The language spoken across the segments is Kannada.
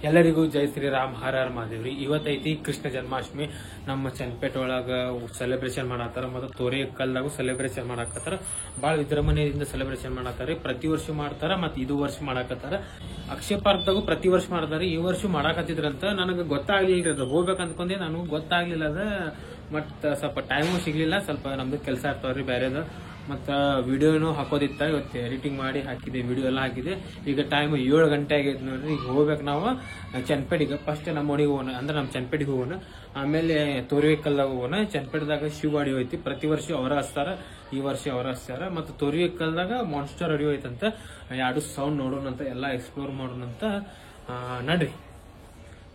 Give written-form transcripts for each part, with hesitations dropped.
ಎಲ್ಲರಿಗೂ ಜೈ ಶ್ರೀರಾಮ್ ಹರ ಹರ ಮಹಾದೇವ್ರಿ. ಇವತ್ತೈತಿ ಕೃಷ್ಣ ಜನ್ಮಾಷ್ಟಮಿ. ನಮ್ಮ ಚನ್ನಪೇಟೆ ಒಳಗ ಸೆಲೆಬ್ರೇಷನ್ ಮಾಡತ್ತಾರ ಮತ್ತು ತೋರೇಕಲ್ದಾಗೂ ಸೆಲೆಬ್ರೇಷನ್ ಮಾಡಾಕತ್ತಾರ. ಬಾಳ ವಿಜೃಂಭಣೆಯಿಂದ ಸೆಲೆಬ್ರೇಷನ್ ಮಾಡತ್ತಾರ. ಪ್ರತಿ ವರ್ಷ ಮಾಡ್ತಾರ ಮತ್ತು ಇದು ವರ್ಷ ಮಾಡಾಕತ್ತಾರ. ಅಕ್ಷಯ ಪಾರ್ಕ್ದಾಗೂ ಪ್ರತಿ ವರ್ಷ ಮಾಡ್ತಾರ. ಈ ವರ್ಷ ಮಾಡಾಕತ್ತಿದ್ರಂತ ನನಗೆ ಗೊತ್ತಾಗ್ಲಿಲ್ರಿ. ಅದು ಹೋಗ್ಬೇಕು ಅಂದ್ಕೊಂಡೆ, ನನಗೂ ಗೊತ್ತಾಗ್ಲಿಲ್ಲ ಅದ. ಮತ್ತ ಸ್ವಲ್ಪ ಟೈಮು ಸಿಗ್ಲಿಲ್ಲ. ಸ್ವಲ್ಪ ನಮ್ದು ಕೆಲಸ ಇರ್ತಾವ್ರಿ ಬೇರೆದ. ಮತ್ತ ವಿಡಿಯೋನು ಹಾಕೋದಿತ್ತ. ಇವತ್ತು ಎಡಿಟಿಂಗ್ ಮಾಡಿ ಹಾಕಿದೆ, ವಿಡಿಯೋ ಎಲ್ಲ ಹಾಕಿದೆ. ಈಗ ಟೈಮ್ 7 ಗಂಟೆ ಆಗೈತೆ ನೋಡ್ರಿ. ಈಗ ಹೋಗ್ಬೇಕು ನಾವು ಚನ್ನಪೇಟೆಗೆ. ಫಸ್ಟ್ ನಮ್ಮ ಮನೆಗೆ ಹೋಗೋಣ, ಅಂದ್ರೆ ನಮ್ಮ ಚನ್ನಪೇಟೆಗೆ ಹೋಗೋಣ. ಆಮೇಲೆ ತೋರಿವೇಕಲ್ದಾಗ ಹೋಗೋಣ. ಚನ್ನಪೇಟೆದಾಗ ಶಿವವಾಡಿ ಹೋಯ್ತಿ. ಪ್ರತಿ ವರ್ಷ ಅವರ ಹಚ್ತಾರ, ಈ ವರ್ಷ ಅವರ ಹಚ್ತಾರ. ಮತ್ತು ತೋರಿವೇಕಲ್ದಾಗ ಮಾನ್ಸ್ಟರ್ ಅಡಿ ಹೋಯ್ತಂತ. ಎರಡು ಸೌಂಡ್ ನೋಡೋಣಂತ, ಎಲ್ಲ ಎಕ್ಸ್ಪ್ಲೋರ್ ಮಾಡೋಣಂತ. ನಡ್ರಿ.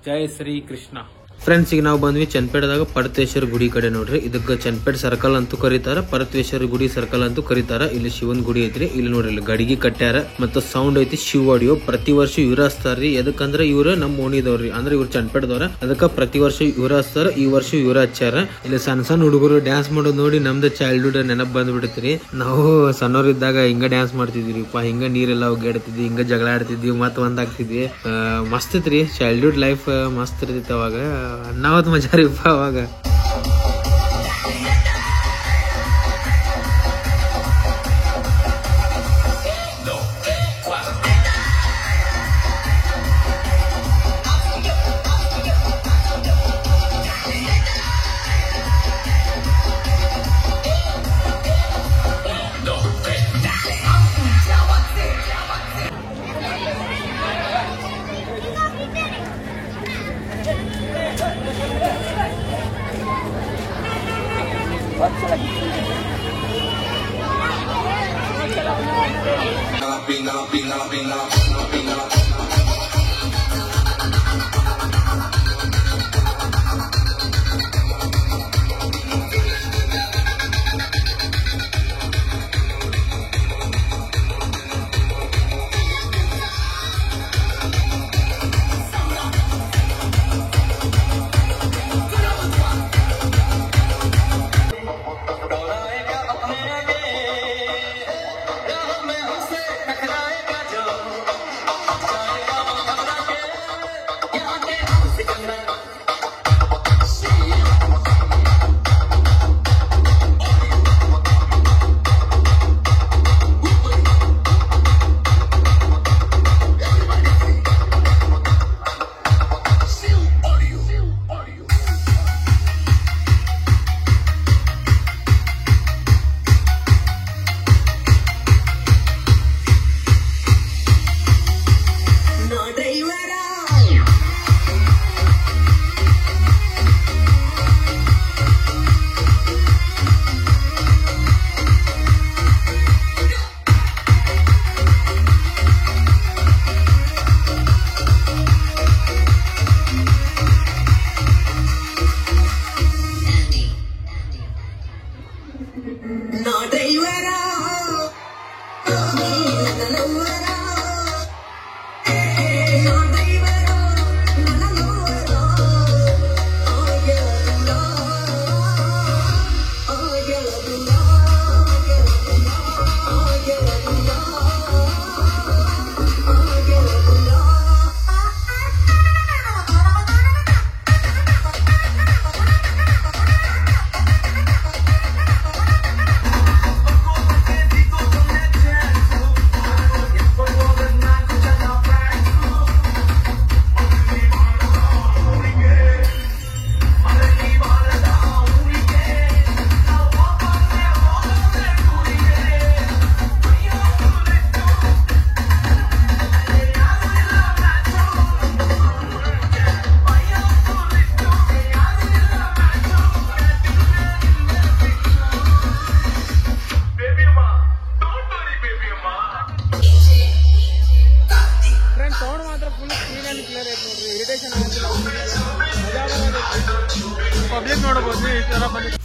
ಜೈ ಶ್ರೀ ಕೃಷ್ಣ. ಫ್ರೆಂಡ್ಸ್, ಈಗ ನಾವು ಬಂದ್ವಿ ಚನ್ನಪೇಟೆದಾಗ ಪರತೇಶ್ವರ ಗುಡಿ ಕಡೆ ನೋಡ್ರಿ. ಇದಕ್ಕೆ ಚನ್ನಪೇಟೆ ಸರ್ಕಲ್ ಅಂತೂ ಕರೀತಾರ, ಪರತೇಶ್ವರ ಗುಡಿ ಸರ್ಕಲ್ ಅಂತೂ ಕರೀತಾರ. ಇಲ್ಲಿ ಶಿವನ್ ಗುಡಿ ಐತ್ರಿ. ಇಲ್ಲಿ ನೋಡ್ರಿ, ಇಲ್ಲಿ ಗಡಿಗೆ ಕಟ್ಟ್ಯಾರ ಮತ್ತು ಸೌಂಡ್ ಐತಿ ಶಿವ ಆಡಿಯೋ. ಪ್ರತಿ ವರ್ಷ ಇವ್ರ ಹಚ್ತಾರ್ರಿ. ಎದಕ್ಕಂದ್ರ ಇವ್ರ ನಮ್ಮ ಓಣಿದವ್ರಿ, ಅಂದ್ರೆ ಇವ್ರ ಚನ್ನಪೇಟೆದವ್ರ. ಅದಕ್ಕ ಪ್ರತಿ ವರ್ಷ ಇವ್ರ ಹಚ್ತಾರ. ಈ ವರ್ಷ ಇವ್ರ ಹಚ್ಚಾರ. ಇಲ್ಲಿ ಸಣ್ಣ ಸಣ್ಣ ಹುಡುಗರು ಡ್ಯಾನ್ಸ್ ಮಾಡೋದು ನೋಡಿ ನಮ್ದು ಚೈಲ್ಡ್ಹುಡ್ ನೆನಪು ಬಂದ್ಬಿಡ್ತೀರಿ. ನಾವು ಸಣ್ಣವ್ರಿದ್ದಾಗ ಹಿಂಗ ಡ್ಯಾನ್ಸ್ ಮಾಡ್ತಿದ್ವಿಪ್ಪ. ಹಿಂಗ ನೀರೆಲ್ಲ ಒಗ್ಗಾಡ್ತಿದ್ವಿ, ಹಿಂಗ ಜಗಳ ಆಡ್ತಿದ್ವಿ, ಮತ್ ಒಂದಾಗ್ತಿದ್ವಿ. ಮಸ್ತ್ ಇತ್ರಿ ಚೈಲ್ಡ್ಹುಡ್ ಲೈಫ್. ಮಸ್ತ್ ಇರ್ತಿತ್ತು ಅವಾಗ. ಅನ್ನಾವತ್ ಮಜಾ ರೀಪ್ಪ ಅವಾಗ.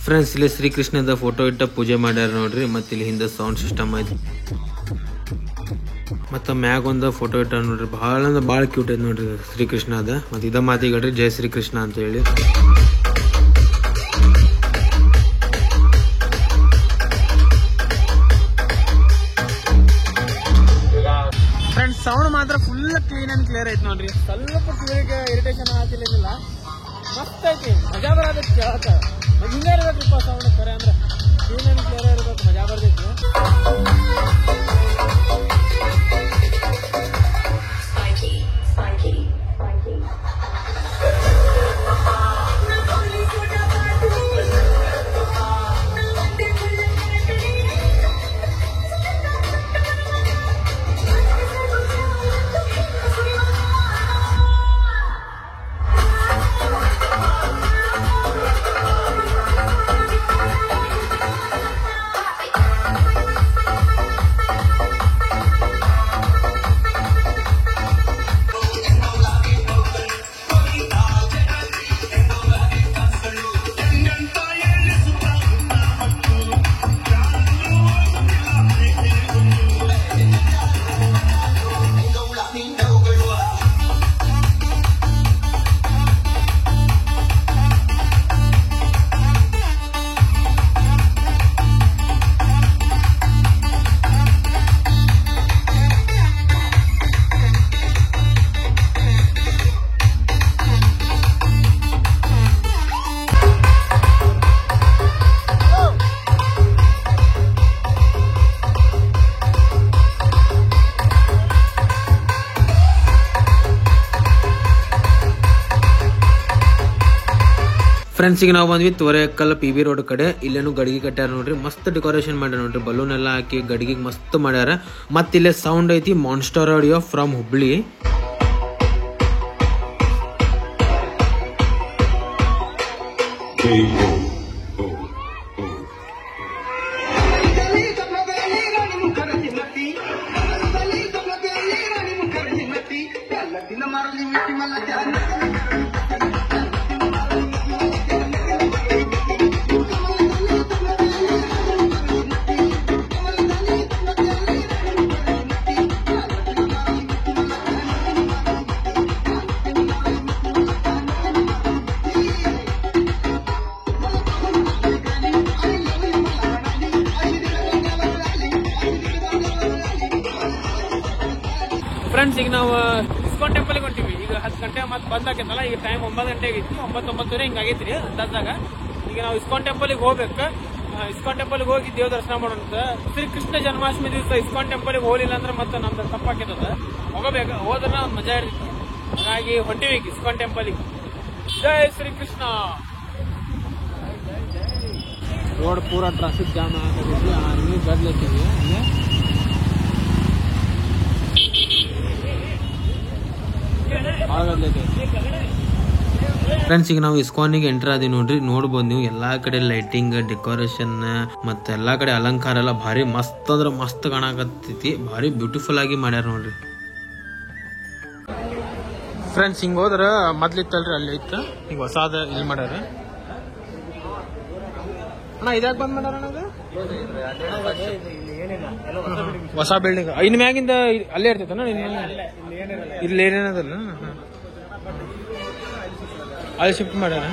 ಫ್ರೆಂಡ್ಸ್, ಇಲ್ಲಿ ಶ್ರೀಕೃಷ್ಣದ ಫೋಟೋ ಇಟ್ಟ ಪೂಜೆ ಮಾಡ್ಯಾರ ನೋಡ್ರಿ. ಮತ್ತೆ ಇಲ್ಲಿ ಹಿಂದೆ ಸೌಂಡ್ ಸಿಸ್ಟಮ್ ಐತಿ. ಮತ್ತ ಮ್ಯಾಗ ಒಂದು ಫೋಟೋ ಇಟ್ಟ ನೋಡ್ರಿ. ಬಹಳ ಅಂದ್ರೆ ಭಾಳ ಕ್ಯೂಟ್ ಐತಿ ನೋಡ್ರಿ ಶ್ರೀಕೃಷ್ಣ ಅದ. ಮತ್ತೆ ಇದ ಮಾತಿಗಳ್ರಿ ಜೈ ಶ್ರೀಕೃಷ್ಣ ಅಂತ ಹೇಳಿ. ಫ್ರೆಂಡ್ಸ್, ಸೌಂಡ್ ಮಾತ್ರ ಫುಲ್ ಕ್ಲೀನ್ ಅಂಡ್ ಕ್ಲಿಯರ್ ಐತಿ ನೋಡ್ರಿ. ಸ್ವಲ್ಪ ಪೂರ್ತಿ ಇವರಿಗೆ ಇರಿಟೇಷನ್ ಆಗ್ತಿಲ್ಲ. ಮಸ್ತ್ ಐತಿ, ಮಜಾ ಬರೋದಕ್ಕೆ ಕೇಳತ್ತ. ಹಿಂಗೆ ಇರ್ಬೇಕ್ರಿಪ್ಪ ಸೌಂಡ್ ಕರೆ ಅಂದ್ರೆ ಏನೇನು ಕ್ಲಿಯರ್ ಇರ್ಬೇಕು, ಮಜಾ ಬರ್ತೈತಿ. ಫ್ರೆಂಡ್ಸ್, ಈಗ ನಾವು ಬಂದ್ವಿ ತೋರೆಕಲ್ PB ರೋಡ್ ಕಡೆ. ಇಲ್ಲೇನು ಗಡಿಗೆ ಕಟ್ಟಾರ ನೋಡ್ರಿ, ಮಸ್ತ್ ಡೆಕೋರೇಷನ್ ಮಾಡ್ಯಾರ ನೋಡ್ರಿ, ಬಲೂನ್ ಎಲ್ಲ ಹಾಕಿ ಗಡಿಗೆ ಮಸ್ತ್ ಮಾಡ್ಯಾರ. ಮತ್ತ ಇಲ್ಲೇ ಸೌಂಡ್ ಐತಿ monster audio from Hubli. Friends, ಈಗ ನಾವು ಇಸ್ಕಾನ್ ಟೆಂಪಲ್ಗೆ ಹೊಂಟಿವಿ. ಈಗ 10 ಗಂಟೆ ಮತ್ತೆ ಬಂದಾಕೈತಲ್ಲ, ಈಗ ಟೈಮ್ 9 ಗಂಟೆ ಆಗೈತಿ, 9:09 ಹಿಂಗಾಗೈತ್ರಿ ಅಂದಾಜಾಗ. ಈಗ ನಾವು ಇಸ್ಕಾನ್ ಟೆಂಪಲ್ಗೆ ಹೋಗ್ಬೇಕು. ಇಸ್ಕಾನ್ ಟೆಂಪಲ್ಗೆ ಹೋಗಿ ದೇವ ದರ್ಶನ ಮಾಡೋಣ. ಶ್ರೀ ಕೃಷ್ಣ ಜನ್ಮಾಷ್ಟಮಿ ದಿವಸ ಇಸ್ಕಾನ್ ಟೆಂಪಲ್ಗೆ ಹೋಗ್ಲಿಲ್ಲ ಅಂದ್ರೆ ಮತ್ತೆ ನಮ್ದು ತಪ್ಪಾಕೈತದ. ಹೋಗಬೇಕು, ಹೋದ್ರೆ ಮಜಾ ಇರ್ತೈತಿ. ಹಾಗಾಗಿ ಹೊಂಟಿವಿ ಇಸ್ಕಾನ್ ಟೆಂಪಲ್ಗೆ. ಜೈ ಶ್ರೀ ಕೃಷ್ಣ. ರೋಡ್ ಪೂರಾ ಟ್ರಾಫಿಕ್ ಜಾಮ್ ಆಗತೈತಿ, ಆರ್ಮಿ ಗದ್ಲೈತಿವಿ. ಫ್ರೆಂಡ್ಸ್, ಈಗ ನಾವು ಇಸ್ಕಾನಿಗೆ ಎಂಟರ್ ಆದಿ ನೋಡ್ರಿ. ನೋಡ್ಬೋದು ನೀವು ಎಲ್ಲಾ ಕಡೆ ಲೈಟಿಂಗ್, ಡೆಕೋರೇಷನ್ ಮತ್ತೆ ಎಲ್ಲಾ ಕಡೆ ಅಲಂಕಾರ ಎಲ್ಲ ಭಾರಿ ಮಸ್ತ್ ಅಂದ್ರೆ ಮಸ್ತ್ ಕಾಣಕತ್ತೈತಿ. ಭಾರಿ ಬ್ಯೂಟಿಫುಲ್ ಆಗಿ ಮಾಡ್ಯಾರ ನೋಡ್ರಿ. ಫ್ರೆಂಡ್ಸ್, ಹಿಂಗ ಹೋದ್ರ ಮೊದ್ಲಿತ್ತಲ್ರಿ ಅಲ್ಲಿ ಇತ್ತು, ಈಗ ಹೊಸಾದ ಇಲ್ಲಿ ಮಾಡ್ಯಾರ. ಅಣ್ಣ ಇದ್ಯಾಕೆ ಬಂದ್ ಮಾಡ್ಯಾರ? ಹೊಸ ಬಿಲ್ಡಿಂಗ್ ಇನ್ ಮ್ಯಾಗಿಂದ ಅಲ್ಲೇ ಇರ್ತೈತಣ್ಣ, ಇಲ್ಲಿ ಏನೇನದಲ್ಲ ಅಲ್ಲಿ ಶಿಫ್ಟ್ ಮಾಡ್ಯಾರ.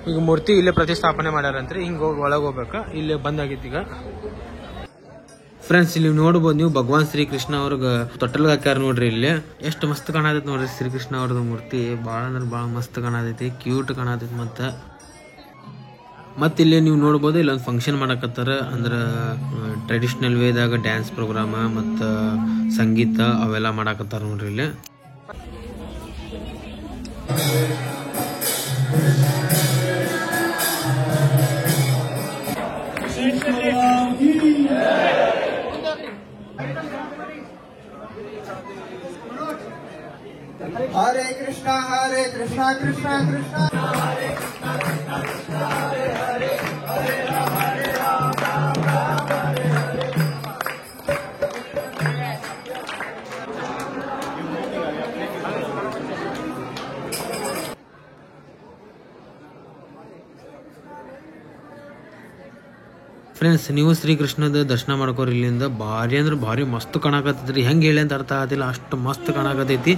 ಈಗ ಮೂರ್ತಿ ಇಲ್ಲೇ ಪ್ರತಿಷ್ಠಾಪನೆ ಮಾಡ್ಯಾರಂತ್ರಿ. ಹಿಂಗ ಹೋಗಿ ಒಳಗೆ ಹೋಗ್ಬೇಕ, ಇಲ್ಲೇ ಬಂದಾಗಿತ್ತು ಈಗ. ಫ್ರೆಂಡ್ಸ್, ಇಲ್ಲಿ ನೋಡ್ಬೋದು ನೀವು ಭಗವಾನ್ ಶ್ರೀಕೃಷ್ಣ ಅವ್ರಿಗೆ ತೊಟ್ಟಲ್ಗೆ ಹಾಕ್ಯಾರ ನೋಡ್ರಿ. ಇಲ್ಲಿ ಎಷ್ಟು ಮಸ್ತ್ ಕಾಣತೈತಿ ನೋಡ್ರಿ ಶ್ರೀಕೃಷ್ಣ ಅವ್ರದ್ದು ಮೂರ್ತಿ. ಭಾಳ ಅಂದ್ರೆ ಭಾಳ ಮಸ್ತ್ ಕಾಣತೈತಿ, ಕ್ಯೂಟ್ ಕಾಣತೈತಿ. ಮತ್ತೆ ಇಲ್ಲಿ ನೀವು ನೋಡ್ಬೋದು, ಇಲ್ಲೊಂದು ಫಂಕ್ಷನ್ ಮಾಡಕತ್ತಾರ. ಅಂದ್ರೆ ಟ್ರೆಡಿಷನಲ್ ವೇದಾಗ ಡ್ಯಾನ್ಸ್ ಪ್ರೋಗ್ರಾಮ್ ಮತ್ತು ಸಂಗೀತ ಅವೆಲ್ಲ ಮಾಡಕತ್ತಾರ ನೋಡ್ರಿ ಇಲ್ಲಿ. हरे कृष्णा कृष्णा कृष्णा हरे कृष्णा कृष्णा हरे हरे हरे राम राम राम हरे हरे. ಫ್ರೆಂಡ್ಸ್, ನೀವು ಶ್ರೀಕೃಷ್ಣದ ದರ್ಶನ ಮಾಡ್ಕೋರಿ. ಇಲ್ಲಿಂದ ಭಾರಿ ಅಂದ್ರೆ ಭಾರಿ ಮಸ್ತ್ ಕಾಣಕತ್ತೈತ್ರಿ. ಹೆಂಗೆ ಹೇಳಿ ಅಂತ ಅರ್ಥ ಆಗತ್ತಿಲ್ಲ, ಅಷ್ಟು ಮಸ್ತ್ ಕಾಣಕತ್ತೈತಿ.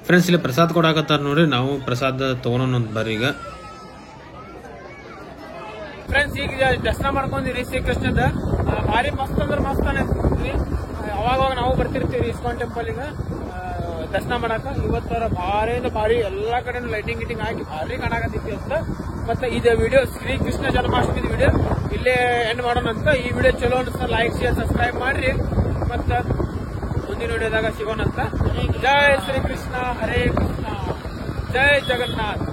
ಫ್ರೆಂಡ್ಸ್, ಇಲ್ಲಿ ಪ್ರಸಾದ್ ಕೊಡಾಕತ್ತಾರ ನೋಡ್ರಿ. ನಾವು ಪ್ರಸಾದ ತಗೊಳೋಣ ಬರ್ರಿ. ಈಗ ಫ್ರೆಂಡ್ಸ್, ಈಗ ದರ್ಶನ ಮಾಡ್ಕೊಂಡಿರಿ ಶ್ರೀಕೃಷ್ಣದ ಭಾರಿ ಮಸ್ತ್ ಅಂದ್ರೆ ಮಸ್ತ್ ಅನಿಸ್ತೈತ್ರಿ. ಅವಾಗ ನಾವು ಬರ್ತಿರ್ತೀವಿ ಇಸ್ಕಾನ್ ಟೆಂಪಲ್ಗೆ ದರ್ಶನ ಮಾಡಾಕ. ಇವತ್ತರ ಭಾರಿ ಅಂದ್ರೆ ಭಾರಿ ಎಲ್ಲಾ ಕಡೆ ಲೈಟಿಂಗ್ ಗಿಟಿಂಗ್ ಹಾಕಿ ಭಾರಿ ಕಾಣಾಕತ್ತೈತಿ ಅಂತ. ಮತ್ತೆ ಇದು ವಿಡಿಯೋ ಶ್ರೀಕೃಷ್ಣ ಜನ್ಮಾಷ್ಟಮಿ ವಿಡಿಯೋ ಇಲ್ಲೇ ಎಂಡ್ ಮಾಡೋಣ ಅಂತ. ಈ ವಿಡಿಯೋ ಚಲೋ ಅನ್ಸ ಲೈಕ್ ಶೇರ್ ಸಬ್ಸ್ಕ್ರೈಬ್ ಮಾಡ್ರಿ. ಮತ್ತ ಮುಂದಿನ ವಿಡಿಯೋದಾಗ ಸಿಗೋಣಂತ. ಜೈ ಶ್ರೀಕೃಷ್ಣ, ಹರೇ ಕೃಷ್ಣ, ಜೈ ಜಗನ್ನಾಥ್.